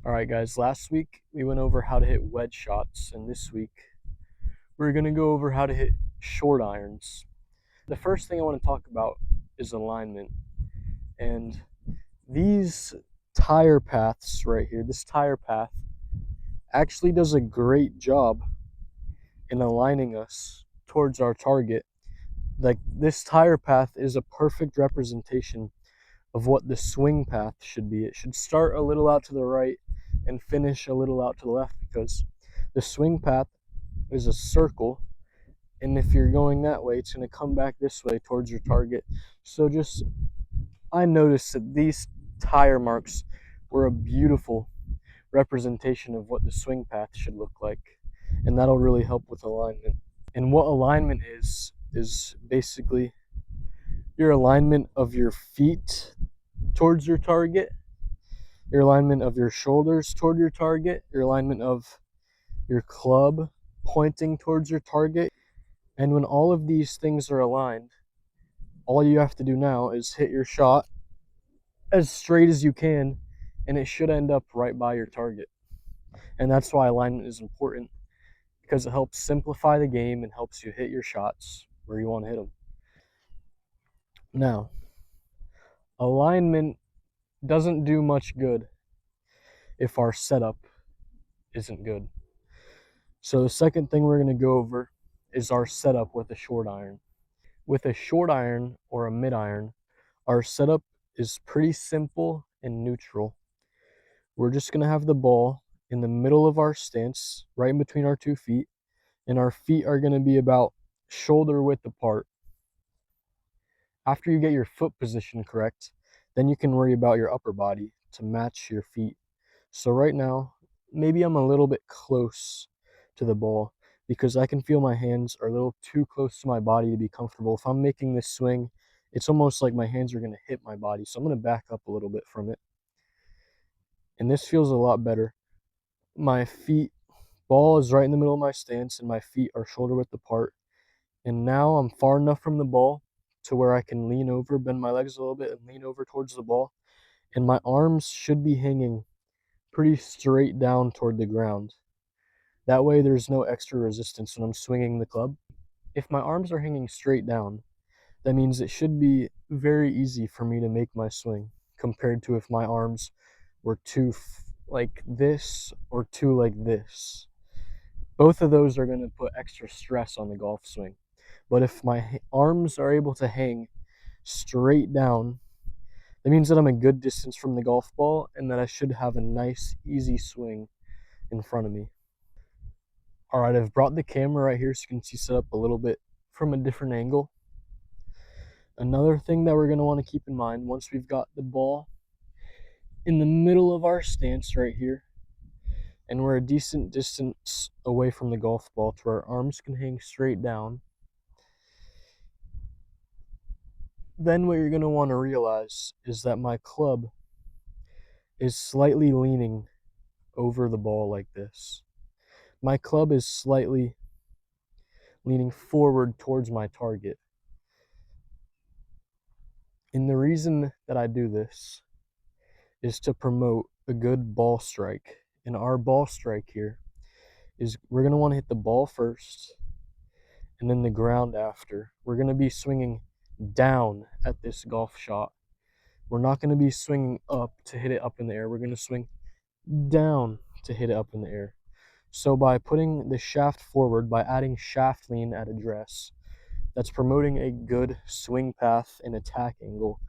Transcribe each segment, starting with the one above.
Alright guys, last week we went over how to hit wedge shots, and this week we're going to go over how to hit short irons. The first thing I want to talk about is alignment, and these tire paths right here, this tire path actually does a great job in aligning us towards our target. Like, this tire path is a perfect representation of what the swing path should be. It should start a little out to the right and finish a little out to the left, because the swing path is a circle, and if you're going that way, it's going to come back this way towards your target. So I noticed that these tire marks were a beautiful representation of what the swing path should look like, and that'll really help with alignment. And what alignment is basically your alignment of your feet towards your target, your alignment of your shoulders toward your target, your alignment of your club pointing towards your target. And when all of these things are aligned, all you have to do now is hit your shot as straight as you can, and it should end up right by your target. And that's why alignment is important, because it helps simplify the game and helps you hit your shots where you want to hit them. Now, alignment doesn't do much good if our setup isn't good. So the second thing we're going to go over is our setup with a short iron. With a short iron or a mid iron, our setup is pretty simple and neutral. We're just going to have the ball in the middle of our stance, right in between our 2 feet, and our feet are going to be about shoulder width apart. After you get your foot position correct, then you can worry about your upper body to match your feet. So right now, maybe I'm a little bit close to the ball because I can feel my hands are a little too close to my body to be comfortable. If I'm making this swing, it's almost like my hands are going to hit my body. So I'm going to back up a little bit from it. And this feels a lot better. My feet, ball is right in the middle of my stance, and my feet are shoulder width apart. And now I'm far enough from the ball to where I can lean over, bend my legs a little bit, and lean over towards the ball. And my arms should be hanging pretty straight down toward the ground. That way there's no extra resistance when I'm swinging the club. If my arms are hanging straight down, that means it should be very easy for me to make my swing, compared to if my arms were too like this or too like this. Both of those are going to put extra stress on the golf swing. But if my arms are able to hang straight down, that means that I'm a good distance from the golf ball and that I should have a nice, easy swing in front of me. All right, I've brought the camera right here so you can see set up a little bit from a different angle. Another thing that we're going to want to keep in mind, once we've got the ball in the middle of our stance right here, and we're a decent distance away from the golf ball to where our arms can hang straight down, then what you're going to want to realize is that my club is slightly leaning over the ball like this. My club is slightly leaning forward towards my target. And the reason that I do this is to promote a good ball strike. And our ball strike here is we're going to want to hit the ball first and then the ground after. We're going to be swinging down at this golf shot. We're not going to be swinging up to hit it up in the air. We're going to swing down to hit it up in the air. So by putting the shaft forward, by adding shaft lean at address, that's promoting a good swing path and attack angle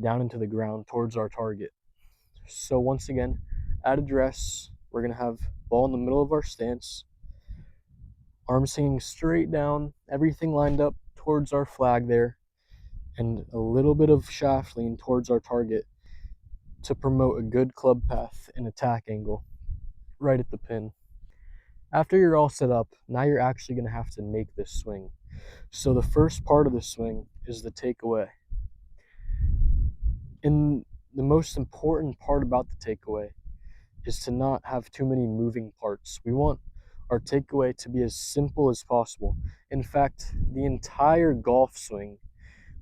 down into the ground towards our target. So once again, at address, we're going to have ball in the middle of our stance, arms hanging straight down, everything lined up towards our flag there, and a little bit of shaft lean towards our target to promote a good club path and attack angle right at the pin. After you're all set up, now you're actually going to have to make this swing. So the first part of the swing is the takeaway. And the most important part about the takeaway is to not have too many moving parts. We want our takeaway to be as simple as possible. In fact, the entire golf swing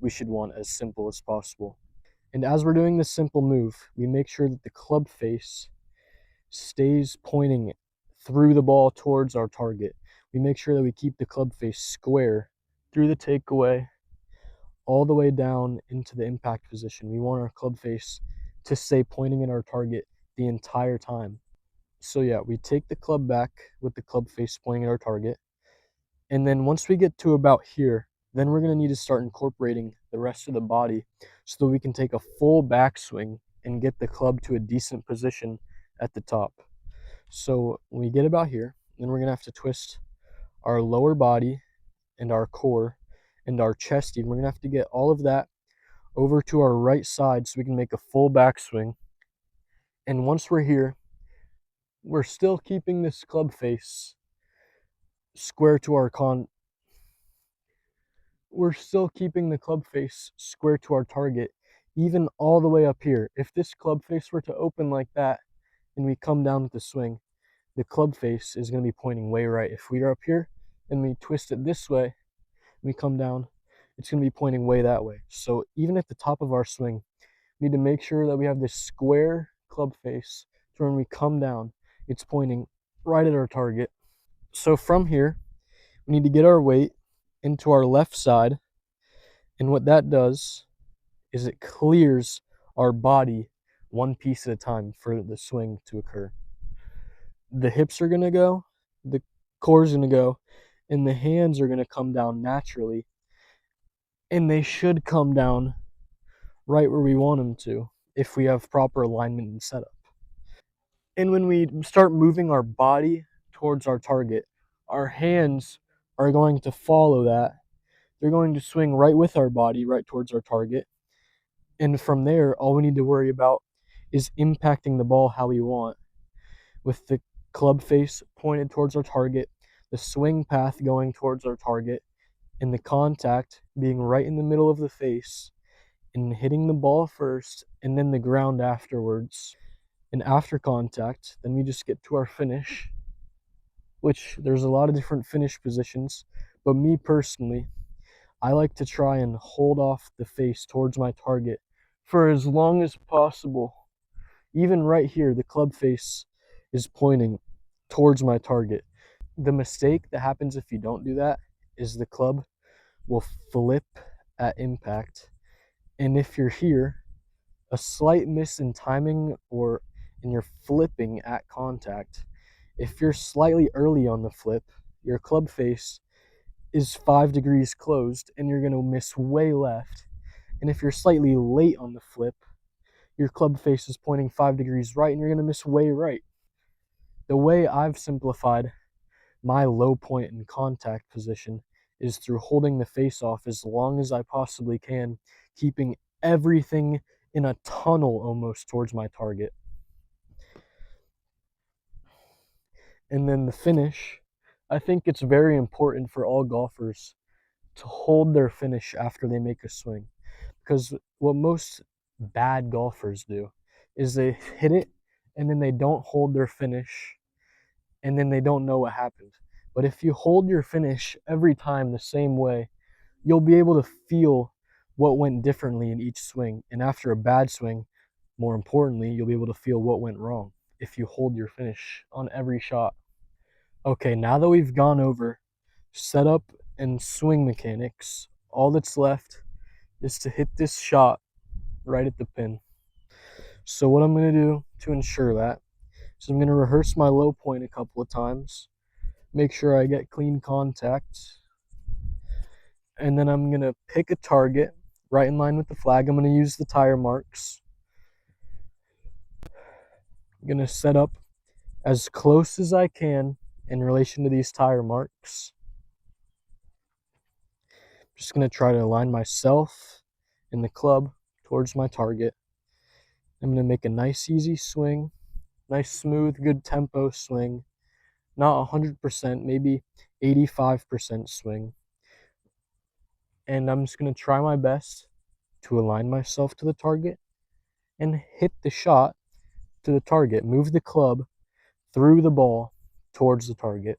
we should want as simple as possible. And as we're doing this simple move, we make sure that the club face stays pointing through the ball towards our target. We make sure that we keep the club face square through the takeaway all the way down into the impact position. We want our club face to stay pointing at our target the entire time. So yeah, we take the club back with the club face pointing at our target. And then once we get to about here, then we're going to need to start incorporating the rest of the body so that we can take a full backswing and get the club to a decent position at the top. So when we get about here, then we're going to have to twist our lower body and our core and our chest even. We're going to have to get all of that over to our right side so we can make a full backswing. And once we're here, we're still keeping this club face square to our we're still keeping the club face square to our target, even all the way up here. If this club face were to open like that and we come down with the swing, the club face is going to be pointing way right. If we are up here and we twist it this way, and we come down, it's going to be pointing way that way. So even at the top of our swing, we need to make sure that we have this square club face so when we come down, it's pointing right at our target. So from here, we need to get our weight into our left side, and what that does is it clears our body one piece at a time for the swing to occur. The hips are going to go, the core is going to go, and the hands are going to come down naturally. And they should come down right where we want them to if we have proper alignment and setup. And when we start moving our body towards our target, our hands are going to follow that. They're going to swing right with our body, right towards our target. And from there, all we need to worry about is impacting the ball how we want, with the club face pointed towards our target, the swing path going towards our target, and the contact being right in the middle of the face and hitting the ball first and then the ground afterwards. And after contact, then we just get to our finish, which there's a lot of different finish positions. But me personally, I like to try and hold off the face towards my target for as long as possible. Even right here, the club face is pointing towards my target. The mistake that happens if you don't do that is the club will flip at impact. And if you're here, a slight miss in timing or in your flipping at contact, if you're slightly early on the flip, your club face is 5 degrees closed and you're going to miss way left. And if you're slightly late on the flip, your club face is pointing 5 degrees right and you're going to miss way right. The way I've simplified my low point in contact position is through holding the face off as long as I possibly can, keeping everything in a tunnel almost towards my target. And then the finish, I think it's very important for all golfers to hold their finish after they make a swing. Because what most bad golfers do is they hit it and then they don't hold their finish and then they don't know what happened. But if you hold your finish every time the same way, you'll be able to feel what went differently in each swing. And after a bad swing, more importantly, you'll be able to feel what went wrong if you hold your finish on every shot. Okay, now that we've gone over setup and swing mechanics, all that's left is to hit this shot right at the pin. So what I'm going to do to ensure that is I'm going to rehearse my low point a couple of times, make sure I get clean contact, and then I'm going to pick a target right in line with the flag. I'm going to use the tire marks. I'm going to set up as close as I can in relation to these tire marks. I'm just going to try to align myself and the club towards my target. I'm going to make a nice easy swing, nice smooth, good tempo swing, not 100%, maybe 85% swing. And I'm just going to try my best to align myself to the target and hit the shot to the target, move the club through the ball towards the target.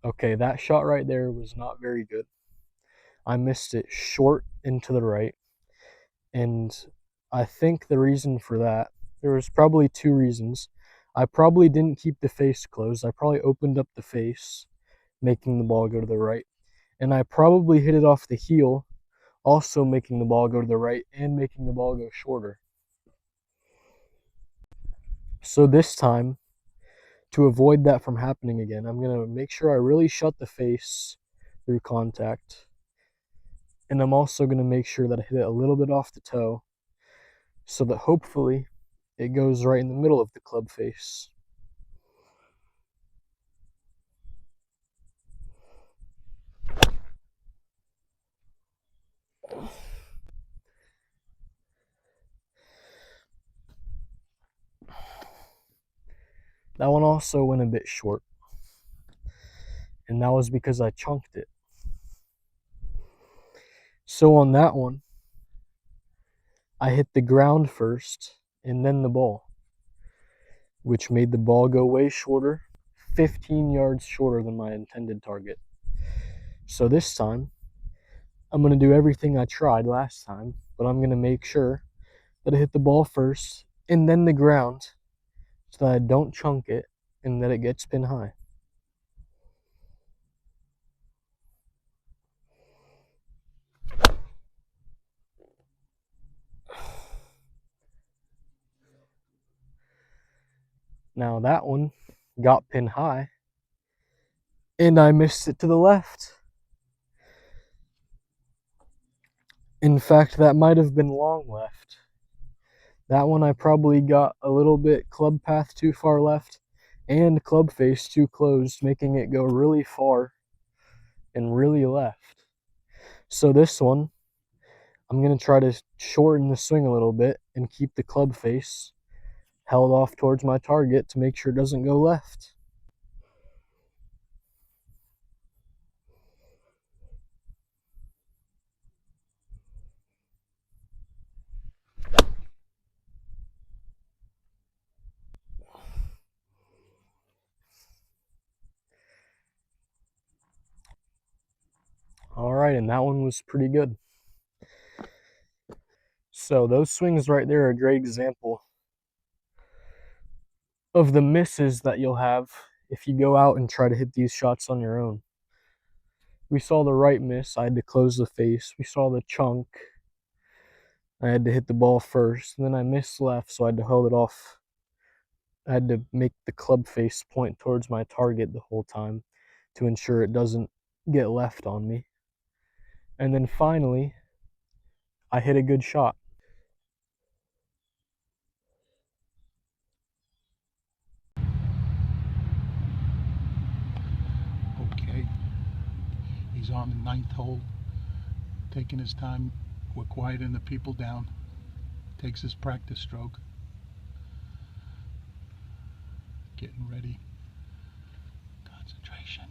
Okay, that shot right there was not very good. I missed it short and to the right. And I think the reason for that, there was probably two reasons. I probably didn't keep the face closed. I probably opened up the face, making the ball go to the right. And I probably hit it off the heel, also making the ball go to the right and making the ball go shorter. So this time, to avoid that from happening again, I'm going to make sure I really shut the face through contact. And I'm also going to make sure that I hit it a little bit off the toe so that hopefully it goes right in the middle of the club face. That one also went a bit short, and that was because I chunked it. So on that one, I hit the ground first and then the ball, which made the ball go way shorter, 15 yards shorter than my intended target. So this time, I'm going to do everything I tried last time, but I'm going to make sure that I hit the ball first and then the ground so that I don't chunk it and that it gets pin high. Now that one got pin high and I missed it to the left. In fact, that might have been long left. That one I probably got a little bit club path too far left and club face too closed, making it go really far and really left. So this one, I'm going to try to shorten the swing a little bit and keep the club face held off towards my target to make sure it doesn't go left. All right, and that one was pretty good. So those swings right there are a great example of the misses that you'll have if you go out and try to hit these shots on your own. We saw the right miss, I had to close the face. We saw the chunk, I had to hit the ball first. And then I missed left, so I had to hold it off. I had to make the club face point towards my target the whole time to ensure it doesn't get left on me. And then finally, I hit a good shot. Okay, he's on the 9th hole, taking his time. We're quieting the people down. Takes his practice stroke. Getting ready. Concentration.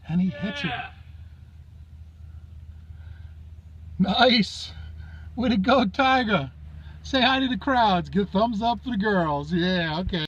And he hits it. Nice! Way to go, Tiger! Say hi to the crowds. Give thumbs up for the girls. Yeah, okay.